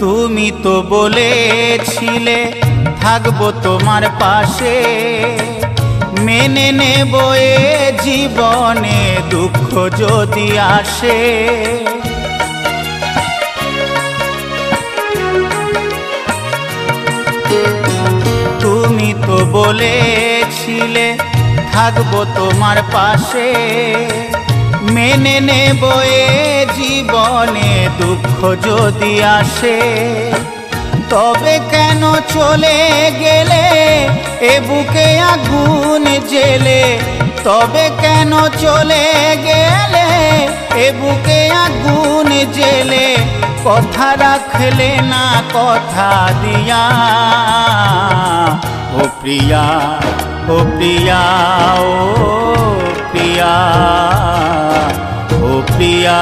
তুমি তো বলেছিলে থাকবো তোমার পাশে, মেনে নেব এ জীবনে দুঃখ যদি আসে। তুমি তো বলেছিলে থাকবো তোমার পাশে, মেনে নেব এ জীবনে দুঃখ যদি আসে। তবে কেন চলে গেলে এ বুকে আগুন জেলে, তবে কেন চলে গেলে এ বুকে আগুন জেলে, কথা রাখলে না কথা দিয়া। ও প্রিয়া, ও প্রিয়া, ও প্রিয়া, ও প্রিয়া।